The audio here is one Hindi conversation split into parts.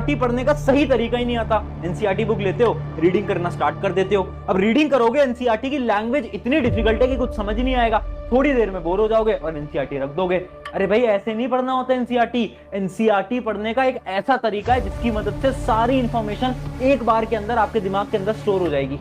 एनसीईआरटी पढ़ने का सही तरीका ही नहीं आता। एनसीईआरटी बुक लेते हो, रीडिंग करना स्टार्ट कर देते हो। अब रीडिंग करोगे, एनसीईआरटी की लैंग्वेज इतनी डिफिकल्ट है कि कुछ समझ ही नहीं आएगा, थोड़ी देर में बोर हो जाओगे और एनसीईआरटी रख दोगे। अरे भाई ऐसे नहीं पढ़ना होता एनसीईआरटी। एनसीईआरटी पढ़ने का एक ऐसा तरीका है जिसकी मदद से सारी इंफॉर्मेशन एक बार के अंदर आपके दिमाग के अंदर स्टोर हो जाएगी।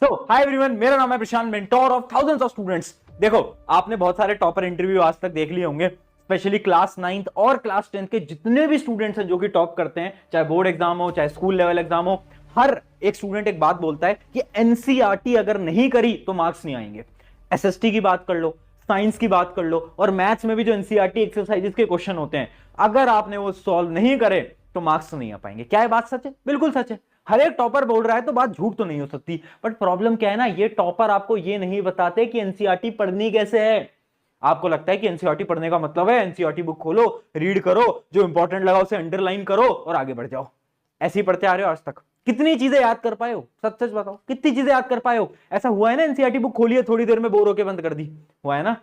सो हाय एवरीवन, मेरा नाम है Prashant, mentor of thousands of students. देखो, आपने बहुत सारे टॉपर इंटरव्यू आज तक देख लिए होंगे, स्पेशली क्लास 9th और क्लास 10th के जितने भी स्टूडेंट्स हैं जो कि टॉप करते हैं, चाहे बोर्ड एग्जाम हो चाहे स्कूल लेवल एग्जाम हो, हर एक स्टूडेंट एक बात बोलता है कि एनसीईआरटी अगर नहीं करी तो मार्क्स नहीं आएंगे। एसएसटी की बात कर लो, साइंस की बात कर लो, और मैथ्स में भी जो एनसीईआरटी एक्सरसाइजेस के क्वेश्चन होते हैं, अगर आपने वो सॉल्व नहीं करे तो मार्क्स नहीं आ पाएंगे। क्या ये बात सच है? बिल्कुल सच है। हर एक टॉपर बोल रहा है तो बात झूठ तो नहीं हो सकती, बट प्रॉब्लम क्या है ना, ये टॉपर आपको ये नहीं बताते कि एनसीईआरटी पढ़नी कैसे है। आपको लगता है कि एनसीईआरटी पढ़ने का मतलब है एनसीईआरटी बुक खोलो, रीड करो, जो इंपॉर्टेंट लगा उसे अंडरलाइन करो और आगे बढ़ जाओ। ऐसे ही पढ़ते आ रहे हो आज तक। कितनी चीजें याद कर पाए हो? सच सच बताओ, कितनी चीजें याद कर पाए हो? ऐसा हुआ है ना एनसीईआरटी बुक खोली है, थोड़ी देर में बोर होकर बंद कर दी? हुआ है ना,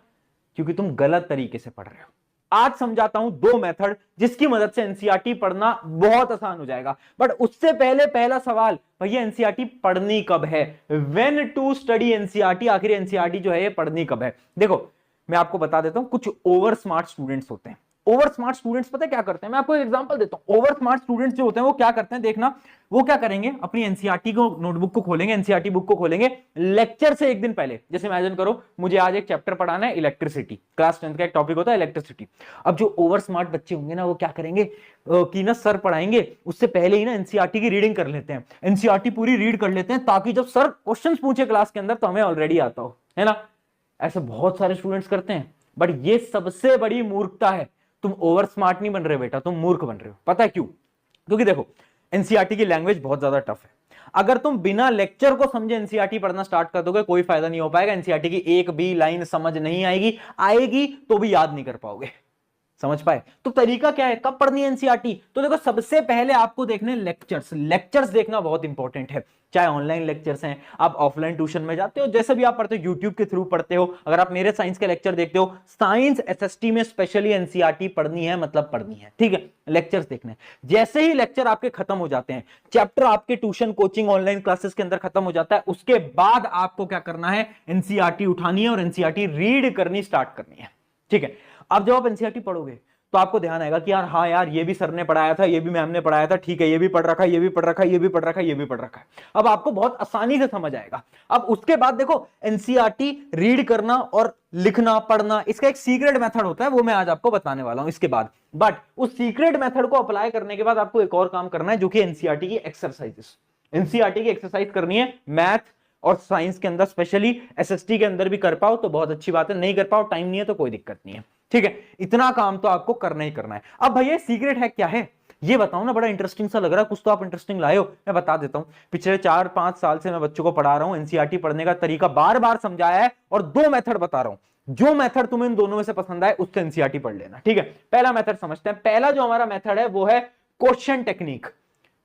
क्योंकि तुम गलत तरीके से पढ़ रहे हो। आज समझाता हूं दो मेथड जिसकी मदद से एनसीईआरटी पढ़ना बहुत आसान हो जाएगा। बट उससे पहले पहला सवाल, भैया एनसीईआरटी पढ़नी कब है? When to study NCERT. आखिर एनसीईआरटी जो है ये पढ़नी कब है? देखो, मैं आपको बता देता हूं, कुछ ओवर स्मार्ट स्टूडेंट्स होते हैं। ओवर स्मार्ट स्टूडेंट्स पता है क्या करते हैं? मैं आपको एक एग्जांपल देता हूं। ओवर स्मार्ट स्टूडेंट्स जो होते हैं वो क्या करते हैं, देखना। वो क्या करेंगे, अपनी एनसीईआरटी को नोटबुक को खोलेंगे, एनसीईआरटी बुक को खोलेंगे लेक्चर से एक दिन पहले। जैसे इमेजिन करो, मुझे आज एक चैप्टर पढ़ाना है इलेक्ट्रिसिटी, क्लास 10th का एक टॉपिक होता है इलेक्ट्रिसिटी। अब जो ओवर स्मार्ट बच्चे होंगे ना, वो क्या करेंगे कि ना सर पढ़ाएंगे उससे पहले ही ना एनसीईआरटी की रीडिंग कर लेते हैं, एनसीईआरटी पूरी रीड कर लेते हैं, ताकि जब सर क्वेश्चन पूछे क्लास के अंदर तो हमें ऑलरेडी आता हो, है ना। ऐसे बहुत सारे स्टूडेंट्स करते हैं, बट ये सबसे बड़ी मूर्खता है। तुम ओवर स्मार्ट नहीं बन रहे बेटा, तुम मूर्ख बन रहे हो। पता है क्यों? क्योंकि देखो, एनसीईआरटी की लैंग्वेज बहुत ज्यादा टफ है। अगर तुम बिना लेक्चर को समझे एनसीईआरटी पढ़ना स्टार्ट कर दोगे, कोई फायदा नहीं हो पाएगा। एनसीईआरटी की एक भी लाइन समझ नहीं आएगी, आएगी तो भी याद नहीं कर पाओगे। समझ पाए? तो तरीका क्या है, कब पढ़नी है एनसीईआरटी? तो देखो, सबसे पहले आपको देखने लेक्चर्स। लेक्चर्स देखना बहुत इंपॉर्टेंट है, चाहे ऑनलाइन लेक्चर्स हैं, आप ऑफलाइन ट्यूशन में जाते हो, जैसे भी आप पढ़ते हो, यूट्यूब के थ्रू पढ़ते हो। अगर आप मेरे साइंस के लेक्चर देखते हो, साइंस एसएसटी में स्पेशली एनसीईआरटी पढ़नी है, मतलब पढ़नी है, ठीक है। लेक्चर्स देखने, जैसे ही लेक्चर आपके खत्म हो जाते हैं, चैप्टर आपके ट्यूशन कोचिंग ऑनलाइन क्लासेस के अंदर खत्म हो जाता है, उसके बाद आपको क्या करना है, एनसीईआरटी उठानी है और एनसीईआरटी रीड करनी स्टार्ट करनी है, ठीक है। अब जब आप एनसीईआरटी पढ़ोगे तो आपको ध्यान आएगा कि यार हाँ यार, ये भी सर ने पढ़ाया था, ये भी मैम ने पढ़ाया था, ठीक है, ये भी पढ़ रखा है, ये भी पढ़ रखा है, ये भी पढ़ रखा है, ये भी पढ़ रखा है। अब आपको बहुत आसानी से समझ आएगा। अब उसके बाद देखो, एनसीईआरटी रीड करना और लिखना, पढ़ना, इसका एक सीक्रेट मेथड होता है, वो मैं आज आपको बताने वाला हूं इसके बाद। बट उस सीक्रेट मेथड को अप्लाई करने के बाद आपको एक और काम करना है, जो कि एनसीईआरटी की एक्सरसाइजेस। एनसीईआरटी की एक्सरसाइज करनी है मैथ और साइंस के अंदर, स्पेशली एसएसटी के अंदर भी कर पाओ तो बहुत अच्छी बात है, नहीं कर पाओ, टाइम नहीं है तो कोई दिक्कत नहीं है, ठीक है। इतना काम तो आपको करना ही करना है। अब भैया सीक्रेट है क्या है, ये बताओ ना, बड़ा इंटरेस्टिंग सा लग रहा है, कुछ तो आप इंटरेस्टिंग लाए हो। मैं बता देता हूं, पिछले 4-5 साल से मैं बच्चों को पढ़ा रहा हूं, एनसीईआरटी पढ़ने का तरीका बार बार समझाया है और दो मेथड बता रहा हूं। जो मेथड तुम्हें इन दोनों में से पसंद आए उससे एनसीईआरटी पढ़ लेना, ठीक है। पहला मेथड समझते हैं। पहला जो हमारा मेथड है वो है क्वेश्चन टेक्निक।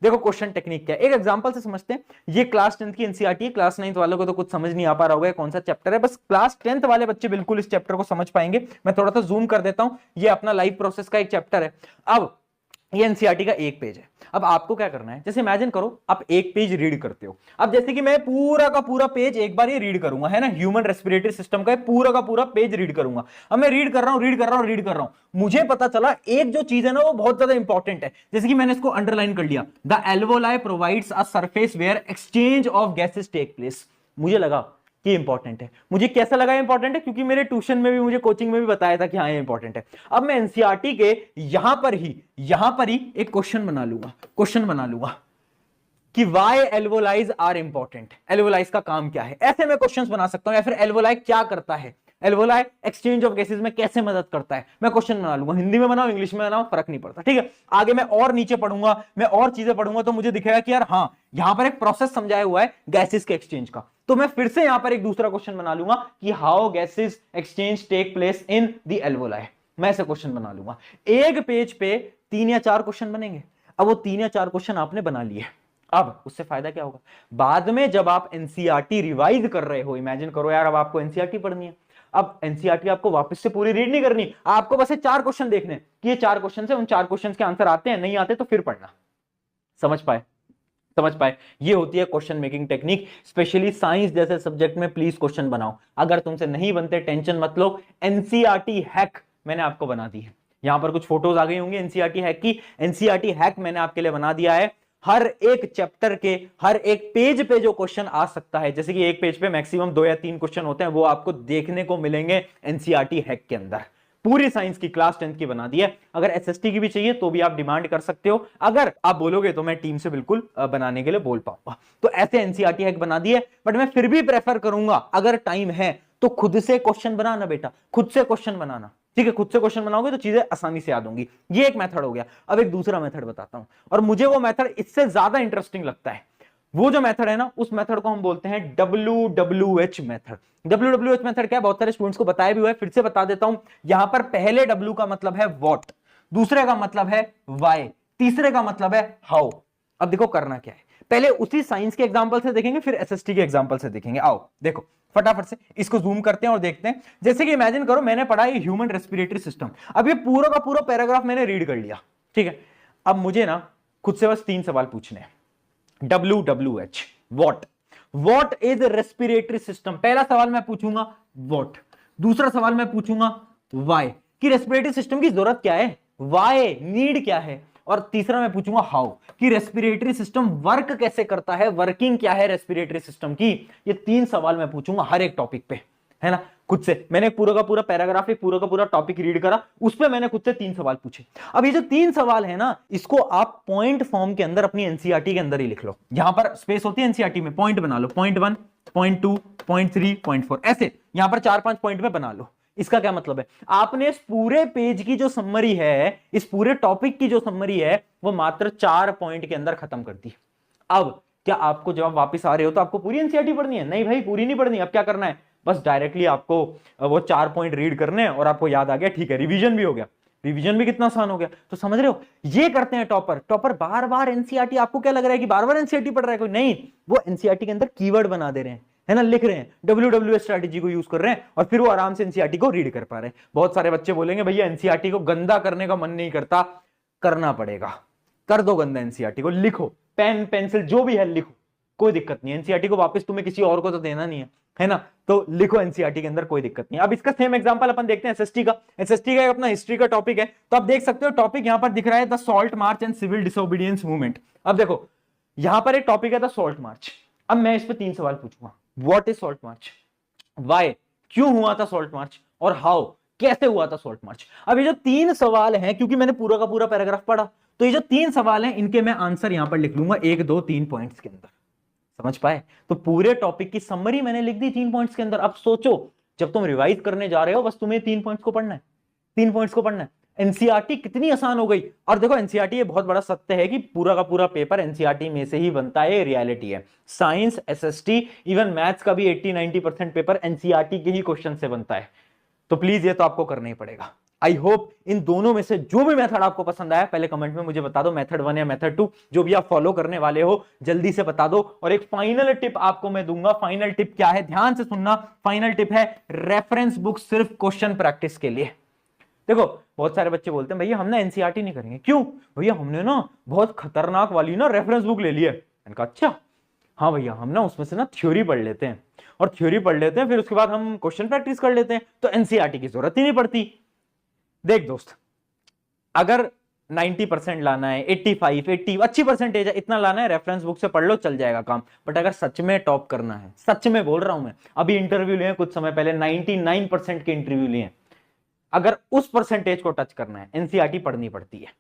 देखो, क्वेश्चन टेक्निक क्या है, एक एग्जांपल से समझते हैं। ये क्लास 10th की एनसीईआरटी है, क्लास 9th वालों को तो कुछ समझ नहीं आ पा रहा होगा कौन सा चैप्टर है, बस क्लास 10th वाले बच्चे बिल्कुल इस चैप्टर को समझ पाएंगे। मैं थोड़ा सा जूम कर देता हूं, ये अपना लाइव प्रोसेस का एक चैप्टर है। अब ये एनसीईआरटी का एक पेज है। अब आपको क्या करना है, जैसे इमेजिन करो आप एक पेज रीड करते हो। अब जैसे कि मैं पूरा का पूरा पेज एक बार ये रीड करूंगा, है ना, ह्यूमन रेस्पिरेटरी सिस्टम का पूरा का पूरा पेज रीड करूंगा। अब मैं रीड कर रहा हूं, रीड कर रहा हूं, रीड कर रहा हूं, मुझे पता चला एक जो चीज है ना वो बहुत ज्यादा इंपॉर्टेंट है। जैसे कि मैंने इसको अंडरलाइन कर लिया, the alveoli provides a surface where exchange of gases take place. मुझे लगा कि इंपॉर्टेंट है। मुझे कैसा लगा इंपॉर्टेंट है? क्योंकि मेरे ट्यूशन में भी, मुझे कोचिंग में भी बताया था कि हाँ ये इंपॉर्टेंट है। अब मैं एनसीईआरटी के यहां पर ही एक क्वेश्चन बना लूंगा कि वाई एल्वोलाइज आर इंपॉर्टेंट। एल्वोलाइज का काम क्या है, ऐसे मैं क्वेश्चंस बना सकता हूं। या फिर एल्वोलाई क्या करता है, एल्वोलाई एक्सचेंज ऑफ गैसेस में कैसे मदद करता है, मैं क्वेश्चन बना लूंगा। हिंदी में बनाओ, इंग्लिश में बनाओ, फर्क नहीं पड़ता, ठीक है। आगे मैं और नीचे पढ़ूंगा, मैं और चीजें पढ़ूंगा, तो मुझे दिखेगा कि यार हाँ, यहां पर एक प्रोसेस समझाया हुआ है गैसेस के एक्सचेंज का। तो मैं फिर से यहां पर एक दूसरा क्वेश्चन बना लूंगा कि how gases exchange take place in the alveoli. मैं ऐसा क्वेश्चन बना लूंगा। एक पेज पे 3 या 4 क्वेश्चन बनेंगे। अब वो 3 या 4 क्वेश्चन आपने बना लिए, अब उससे फायदा क्या होगा, बाद में जब आप एनसीईआरटी रिवाइज कर रहे हो, इमेजिन करो यार अब आपको एनसीईआरटी पढ़नी है, अब एनसीईआरटी आपको वापस से पूरी रीड नहीं करनी, आपको बस ये 4 क्वेश्चन देखने कि ये 4 क्वेश्चन से उन 4 क्वेश्चन के आंसर आते हैं, नहीं आते तो फिर पढ़ना। समझ पाए? समझ पाए? ये होती है question making technique. Specially science जैसे सब्जेक्ट में प्लीज क्वेश्चन बनाओ। अगर तुमसे नहीं बनते टेंशन मत लो, एनसीईआरटी हैक मैंने आपको बना दी है। यहां पर कुछ फोटोज आ गई होंगी एनसीईआरटी हैक की। एनसीईआरटी हैक मैंने आपके लिए बना दिया है। हर एक चैप्टर के हर एक पेज पे जो क्वेश्चन आ सकता है, जैसे कि एक पेज पे मैक्सिमम 2 या 3 क्वेश्चन होते हैं, वो आपको देखने को मिलेंगे एनसीईआरटी हैक के अंदर। पूरी साइंस की क्लास 10th की बना दी है। अगर एसएसटी की भी चाहिए तो भी आप डिमांड कर सकते हो। अगर आप बोलोगे तो मैं टीम से बिल्कुल बनाने के लिए बोल पाऊंगा। तो ऐसे एनसीईआरटी हैक बना दिए, बट मैं फिर भी प्रेफर करूंगा अगर टाइम है तो खुद से क्वेश्चन बनाना बेटा, खुद से क्वेश्चन बनाना। ठीक है, खुद से क्वेश्चन बनाओगे तो चीजें आसानी से याद होंगी। ये एक मेथड हो गया। अब एक दूसरा मेथड बताता हूं, और मुझे वो मेथड इससे ज्यादा इंटरेस्टिंग लगता है। वो जो मेथड है ना, उस मेथड को हम बोलते हैं WWH मेथड। WWH मेथड क्या है, बहुत सारे स्टूडेंट्स को बताया भी हुआ है, फिर से बता देता हूं। यहां पर पहले W का मतलब है व्हाट, दूसरे का मतलब है व्हाई, तीसरे का मतलब है हाउ। अब देखो करना क्या है, पहले उसी साइंस के एग्जांपल से देखेंगे, फिर एसएसटी के एग्जांपल से देखेंगे। आओ देखो फटाफट से इसको जूम करते हैं और देखते हैं। जैसे कि इमेजिन करो मैंने पढ़ा ये ह्यूमन रेस्पिरेटरी सिस्टम। अब ये पूरा का पूरा पैराग्राफ मैंने रीड कर लिया, ठीक है। अब मुझे ना खुद से बस 3 सवाल पूछने हैं। WWH what is respiratory system. पहला सवाल मैं पूछूंगा व्हाट, दूसरा सवाल मैं पूछूंगा व्हाई, कि रेस्पिरेटरी सिस्टम की जरूरत क्या है, व्हाई नीड क्या है, और तीसरा मैं पूछूंगा हाउ, कि रेस्पिरेटरी सिस्टम वर्क कैसे करता है, वर्किंग क्या है रेस्पिरेटरी सिस्टम की। ये 3 सवाल मैं पूछूंगा हर एक टॉपिक पे, है ना। खुद से मैंने पूरा का पूरा पैराग्राफ, पूरा का पूरा टॉपिक रीड करा, उस पे मैंने खुद से 3 सवाल पूछे। अब ये जो 3 सवाल है ना, इसको आप पॉइंट फॉर्म के अंदर अपनी एनसीईआरटी के अंदर ही लिख लो। यहां पर स्पेस होती है एनसीईआरटी में, पॉइंट बना लो, पॉइंट 1, पॉइंट 2, पॉइंट 3, पॉइंट 4, ऐसे यहां पर 4-5 पॉइंट में बना लो। इसका क्या मतलब है, आपने इस पूरे पेज की जो समरी है, इस पूरे टॉपिक की जो समरी है, वो मात्र 4 पॉइंट के अंदर खत्म कर दी। अब क्या आपको जब आप वापस आ रहे हो तो आपको पूरी एनसीईआरटी पढ़नी है? नहीं भाई, पूरी नहीं पढ़नी। अब क्या करना है, बस डायरेक्टली आपको वो 4 पॉइंट रीड करने हैं और आपको याद आ गया, ठीक है, रिवीजन भी हो गया। रिवीजन भी कितना आसान हो गया, तो समझ रहे हो। ये करते हैं टॉपर बार बार एनसीईआरटी। आपको क्या लग रहा है कि बार बार एनसीईआरटी पढ़ रहा है कोई? नहीं, वो एनसीईआरटी के अंदर कीवर्ड बना दे रहे हैं, है ना, लिख रहे हैं, WWH स्ट्रेटेजी को यूज कर रहे हैं, और फिर वो आराम से एनसीईआरटी को रीड कर पा रहे हैं। बहुत सारे बच्चे बोलेंगे भैया एनसीईआरटी को गंदा करने का मन नहीं करता, करना पड़ेगा। कर दो गंदा एनसीईआरटी को, लिखो, पेन पेंसिल जो भी है लिखो, कोई दिक्कत नहीं है। एनसीईआरटी को वापस तुम्हें किसी और को तो देना नहीं है ना, तो लिखो एनसीईआरटी के अंदर, कोई दिक्कत नहीं। अब इसका सेम एग्जांपल अपन देखते हैं एसएसटी का। एसएसटी का अपना हिस्ट्री का टॉपिक है, तो आप देख सकते हो टॉपिक यहां पर दिख रहा है, the Salt March and Civil Disobedience Movement. अब देखो यहां पर एक टॉपिक है द सॉल्ट मार्च। अब मैं इस पे 3 सवाल पूछूंगा, what is salt march, why क्यों हुआ था सॉल्ट मार्च, और हाउ कैसे हुआ था सॉल्ट मार्च। अब ये जो 3 सवाल हैं, क्योंकि मैंने पूरा का पूरा पैराग्राफ पढ़ा, तो ये जो 3 सवाल हैं इनके मैं आंसर यहां पर लिख लूंगा 1, 2, 3 पॉइंट्स के अंदर। समझ पाए? तो पूरे टॉपिक की समरी मैंने लिख दी 3 पॉइंट्स के अंदर। अब सोचो जब तुम रिवाइज करने जा रहे हो, बस तुम्हें 3 पॉइंट्स को पढ़ना है, 3 पॉइंट्स को पढ़ना है। एनसीईआरटी कितनी आसान हो गई। और देखो एनसीईआरटी ये बहुत बड़ा सत्य है कि पूरा का पूरा पेपर एनसीईआरटी में से ही बनता है, रियलिटी है। साइंस, एसएसटी, इवन मैथ्स का भी 80-90% पेपर एनसीईआरटी के ही क्वेश्चन से बनता है। तो प्लीज ये तो आपको करना ही पड़ेगा। आई होप इन दोनों में से जो भी मेथड आपको पसंद आया, पहले कमेंट में मुझे बता दो, मेथड 1 या मेथड 2, जो भी आप फॉलो करने वाले हो जल्दी से बता दो। और एक फाइनल टिप आपको मैं दूंगा। फाइनल टिप क्या है, ध्यान से सुनना। फाइनल टिप है रेफरेंस बुक सिर्फ क्वेश्चन प्रैक्टिस के लिए। देखो बहुत सारे बच्चे बोलते हैं भैया हम ना एनसीईआरटी नहीं करेंगे। क्यों भैया, हमने ना बहुत खतरनाक वाली ना रेफरेंस बुक ले ली है। मैंने कहा अच्छा, हाँ भैया हम ना उसमें से ना थ्योरी पढ़ लेते हैं, और थ्योरी पढ़ लेते हैं, फिर उसके बाद हम क्वेश्चन प्रैक्टिस कर लेते हैं, तो एनसीईआरटी की जरूरत ही नहीं पड़ती। देख दोस्त, अगर 90% लाना है, 85, 80 अच्छी परसेंटेज है, इतना लाना है, रेफरेंस बुक से पढ़ लो, चल जाएगा काम। बट अगर सच में टॉप करना है, सच में बोल रहा हूं मैं, अभी इंटरव्यू लिए कुछ समय पहले 99% के इंटरव्यू लिए, अगर उस परसेंटेज को टच करना है एनसीईआरटी पढ़नी पड़ती है।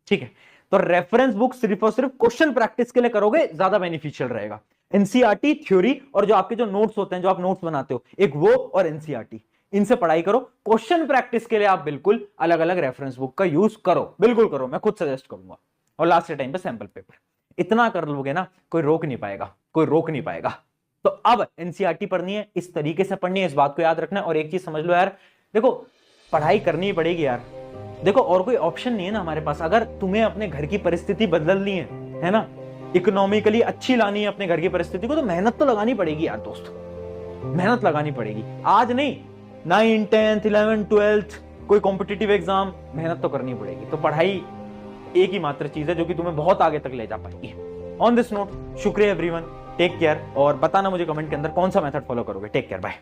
ठीक है, तो रेफरेंस बुक सिर्फ और सिर्फ क्वेश्चन प्रैक्टिस के लिए करोगे, ज्यादा बेनिफिशियल रहेगा। एनसीईआरटी थ्योरी और जो आपके जो नोट्स होते हैं, जो आप नोट्स बनाते हो, एक वो और एनसीईआरटी, इनसे पढ़ाई करो। क्वेश्चन प्रैक्टिस के लिए आप बिल्कुल अलग अलग रेफरेंस बुक का यूज करो, बिल्कुल करो, मैं खुद सजेस्ट करूंगा। और लास्ट टाइम पे सैंपल पेपर, इतना कर लोगे ना, कोई रोक नहीं पाएगा, कोई रोक नहीं पाएगा। तो अब एनसीईआरटी पढ़नी है, इस तरीके से पढ़नी है, इस बात को याद रखना है। और एक चीज समझ लो यार, देखो पढ़ाई करनी ही पड़ेगी यार। देखो और कोई ऑप्शन नहीं है ना हमारे पास। अगर तुम्हें अपने घर की परिस्थिति बदलनी है ना, इकोनॉमिकली अच्छी लानी है अपने घर की परिस्थिति को, तो मेहनत तो लगानी पड़ेगी यार दोस्त, मेहनत लगानी पड़ेगी। आज नहीं, 9, 10, 11, 12 कोई कॉम्पिटिटिव एग्जाम, मेहनत तो करनी पड़ेगी। तो पढ़ाई एक ही मात्र चीज है जो कि तुम्हें बहुत आगे तक ले जा पाएगी। ऑन दिस नोट, शुक्रिया एवरीवन, टेक केयर, और बताना मुझे कमेंट के अंदर कौन सा मेथड फॉलो करोगे। Take care, bye.